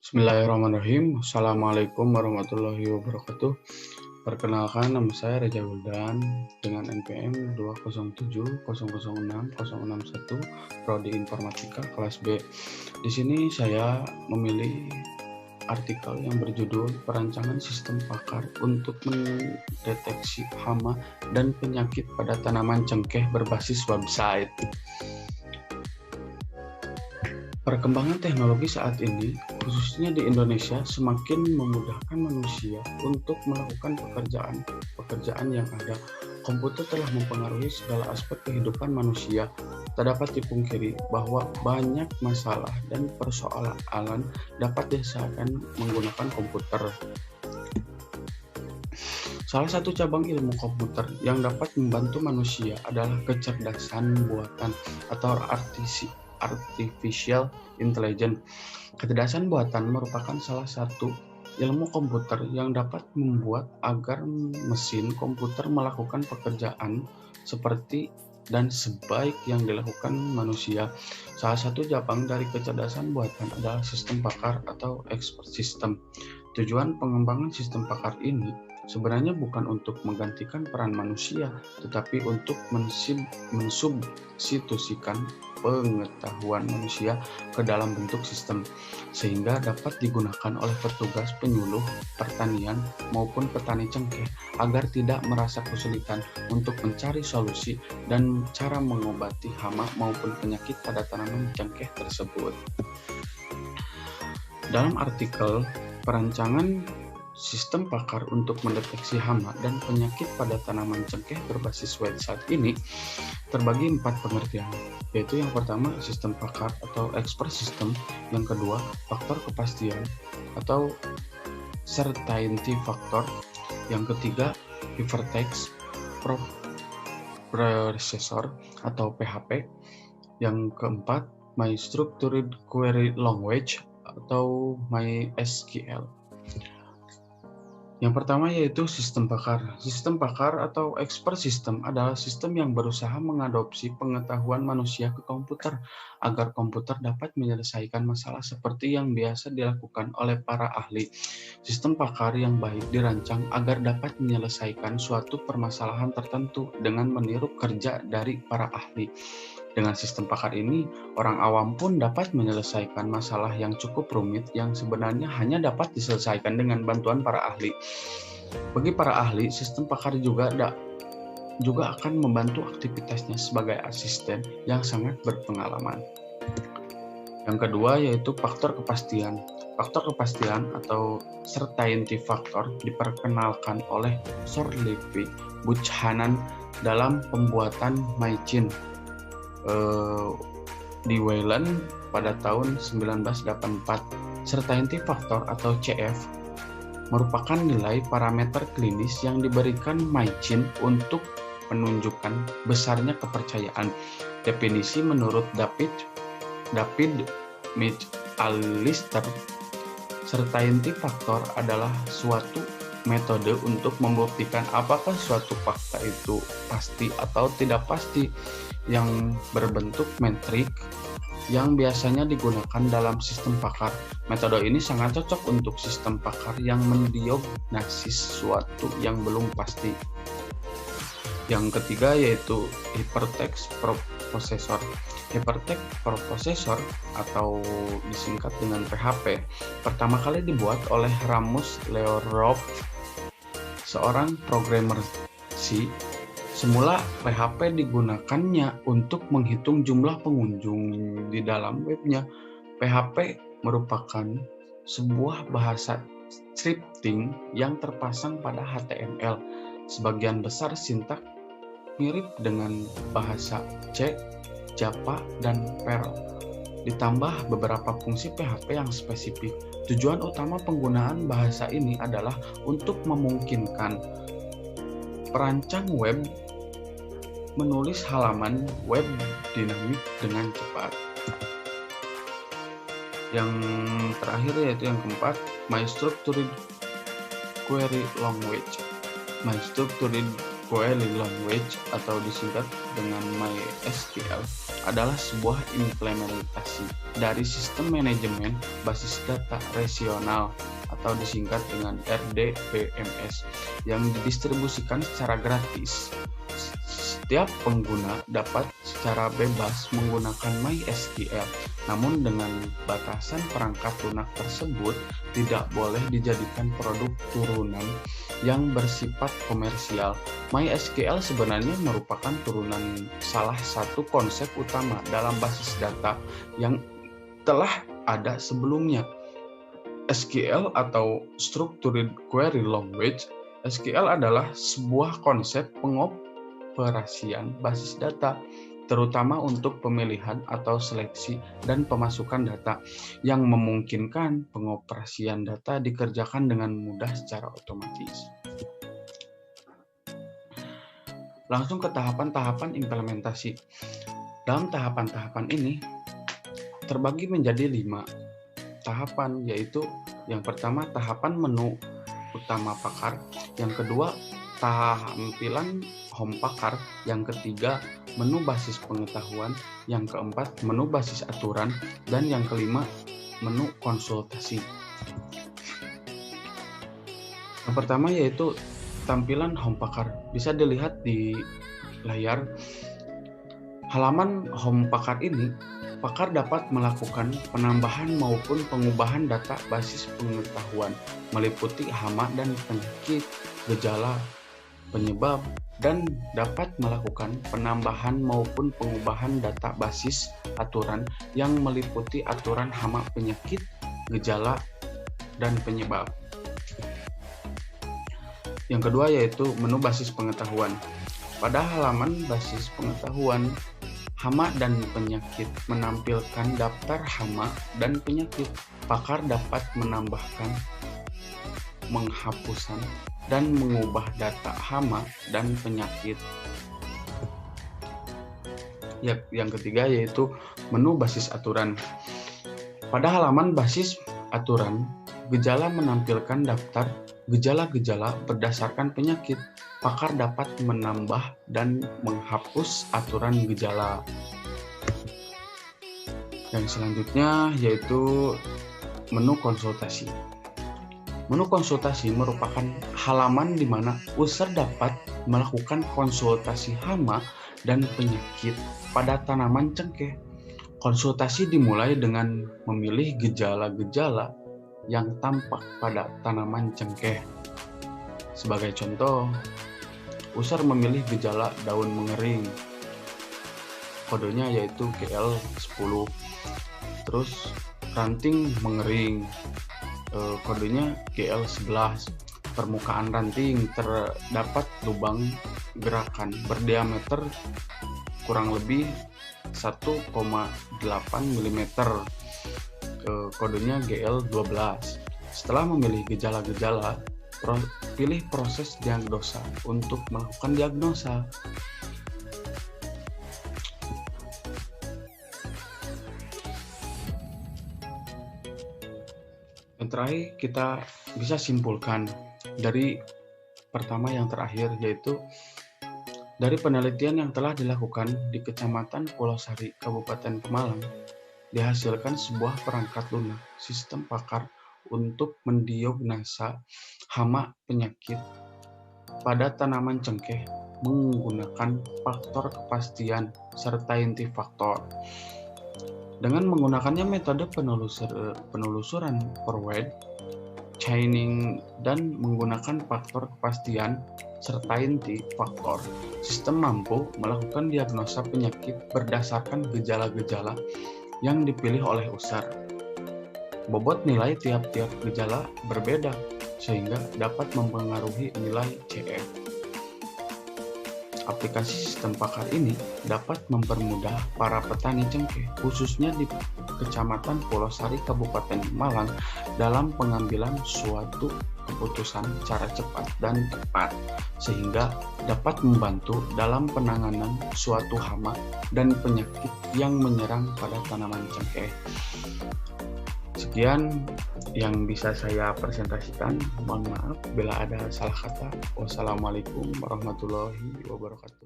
Bismillahirrahmanirrahim. Assalamualaikum warahmatullahi wabarakatuh. Perkenalkan, nama saya Reza Wildan dengan NPM 207006061 Prodi Informatika kelas B. Di sini saya memilih artikel yang berjudul Perancangan Sistem Pakar untuk Mendeteksi Hama dan Penyakit pada Tanaman Cengkeh berbasis website. Perkembangan teknologi saat ini, khususnya di Indonesia, semakin memudahkan manusia untuk melakukan pekerjaan yang ada. Komputer telah mempengaruhi segala aspek kehidupan manusia. Tak dapat dipungkiri bahwa banyak masalah dan persoalan dapat diselesaikan menggunakan komputer. Salah satu cabang ilmu komputer yang dapat membantu manusia adalah kecerdasan buatan atau artificial intelligence. Kecerdasan buatan merupakan salah satu ilmu komputer yang dapat membuat agar mesin komputer melakukan pekerjaan seperti dan sebaik yang dilakukan manusia. Salah satu cabang dari kecerdasan buatan adalah sistem pakar atau expert system. Tujuan pengembangan sistem pakar ini sebenarnya bukan untuk menggantikan peran manusia, tetapi untuk mensubstitusikan pengetahuan manusia ke dalam bentuk sistem, sehingga dapat digunakan oleh petugas penyuluh pertanian maupun petani cengkeh agar tidak merasa kesulitan untuk mencari solusi dan cara mengobati hama maupun penyakit pada tanaman cengkeh tersebut. Dalam artikel Perancangan Sistem Pakar untuk Mendeteksi Hama dan Penyakit pada Tanaman Cengkeh berbasis website ini terbagi 4 pengertian, yaitu yang pertama sistem pakar atau expert system, yang kedua faktor kepastian atau certainty factor, yang ketiga hypertext processor atau PHP, yang keempat my structured query language atau MySQL. Yang pertama yaitu sistem pakar. Sistem pakar atau expert system adalah sistem yang berusaha mengadopsi pengetahuan manusia ke komputer agar komputer dapat menyelesaikan masalah seperti yang biasa dilakukan oleh para ahli. Sistem pakar yang baik dirancang agar dapat menyelesaikan suatu permasalahan tertentu dengan meniru kerja dari para ahli. Dengan sistem pakar ini, orang awam pun dapat menyelesaikan masalah yang cukup rumit yang sebenarnya hanya dapat diselesaikan dengan bantuan para ahli. Bagi para ahli, sistem pakar juga akan membantu aktivitasnya sebagai asisten yang sangat berpengalaman. Yang kedua yaitu faktor kepastian. Faktor kepastian atau certainty factor diperkenalkan oleh Sorlevi Buchanan dalam pembuatan MyChin di Wayland pada tahun 1984. Certainty factor atau CF merupakan nilai parameter klinis yang diberikan MyChin untuk menunjukkan besarnya kepercayaan. Definisi menurut David McAllister, certainty factor adalah suatu metode untuk membuktikan apakah suatu fakta itu pasti atau tidak pasti, yang berbentuk metrik yang biasanya digunakan dalam sistem pakar. Metode ini sangat cocok untuk sistem pakar yang mendiagnosis sesuatu yang belum pasti. Yang ketiga yaitu hypertext processor. Hypertext processor atau disingkat dengan PHP pertama kali dibuat oleh Ramus Leo-Robb, seorang programmer C. Semula PHP digunakannya untuk menghitung jumlah pengunjung di dalam webnya. PHP merupakan sebuah bahasa scripting yang terpasang pada HTML. Sebagian besar sintaks mirip dengan bahasa C, Java, dan Perl. Ditambah beberapa fungsi PHP yang spesifik. Tujuan utama penggunaan bahasa ini adalah untuk memungkinkan perancang web menulis halaman web dinamik dengan cepat. Yang terakhir yaitu yang keempat, My Structured Query Language. My Structured Query Language atau disingkat dengan MySQL adalah sebuah implementasi dari sistem manajemen basis data relasional atau disingkat dengan RDBMS yang didistribusikan secara gratis. Setiap pengguna dapat secara bebas menggunakan MySQL, namun dengan batasan perangkat lunak tersebut tidak boleh dijadikan produk turunan yang bersifat komersial. MySQL sebenarnya merupakan turunan salah satu konsep utama dalam basis data yang telah ada sebelumnya. SQL atau Structured Query Language. SQL adalah sebuah konsep pengoperasian basis data, terutama untuk pemilihan atau seleksi dan pemasukan data, yang memungkinkan pengoperasian data dikerjakan dengan mudah secara otomatis. Langsung ke tahapan-tahapan implementasi. Dalam tahapan-tahapan ini terbagi menjadi 5 tahapan, yaitu yang pertama tahapan menu utama pakar, yang kedua tampilan home pakar, yang ketiga menu basis pengetahuan, yang keempat menu basis aturan, dan yang kelima menu konsultasi. Yang pertama yaitu tampilan home pakar. Bisa dilihat di layar. Halaman home pakar ini, pakar dapat melakukan penambahan maupun pengubahan data basis pengetahuan, meliputi hama dan penyakit, gejala, penyebab, dan dapat melakukan penambahan maupun pengubahan data basis aturan yang meliputi aturan hama, penyakit, gejala, dan penyebab. Yang kedua yaitu menu basis pengetahuan. Pada halaman basis pengetahuan, hama dan penyakit menampilkan daftar hama dan penyakit. Pakar dapat menambahkan, menghapusan, dan mengubah data hama dan penyakit. Yang ketiga yaitu menu basis aturan. Pada halaman basis aturan, gejala menampilkan daftar gejala-gejala berdasarkan penyakit. Pakar dapat menambah dan menghapus aturan gejala. Yang selanjutnya yaitu menu konsultasi. Menu konsultasi merupakan halaman di mana user dapat melakukan konsultasi hama dan penyakit pada tanaman cengkeh. Konsultasi dimulai dengan memilih gejala-gejala yang tampak pada tanaman cengkeh. Sebagai contoh, user memilih gejala daun mengering. Kodenya yaitu GL10. Terus ranting mengering. Kodenya GL11. Permukaan ranting terdapat lubang gerakan berdiameter kurang lebih 1,8 mm. Kodenya GL12. Setelah memilih gejala-gejala, pilih proses diagnosa untuk melakukan diagnosa. Yang terakhir kita bisa simpulkan dari pertama yang terakhir, yaitu dari penelitian yang telah dilakukan di Kecamatan Pulau Sari, Kabupaten Pemalang, dihasilkan sebuah perangkat lunak sistem pakar untuk mendiagnosa hama penyakit pada tanaman cengkeh menggunakan faktor kepastian serta inti faktor. Dengan menggunakannya metode penelusuran forward chaining dan menggunakan faktor kepastian serta inti faktor, sistem mampu melakukan diagnosa penyakit berdasarkan gejala-gejala yang dipilih oleh user. Bobot nilai tiap-tiap gejala berbeda sehingga dapat mempengaruhi nilai CF. Aplikasi sistem pakar ini dapat mempermudah para petani cengkeh, khususnya di Kecamatan Pulau Sari, Kabupaten Malang, dalam pengambilan suatu keputusan secara cepat dan tepat, sehingga dapat membantu dalam penanganan suatu hama dan penyakit yang menyerang pada tanaman cengkeh. Sekian yang bisa saya presentasikan. Mohon maaf bila ada salah kata. Wassalamualaikum warahmatullahi wabarakatuh.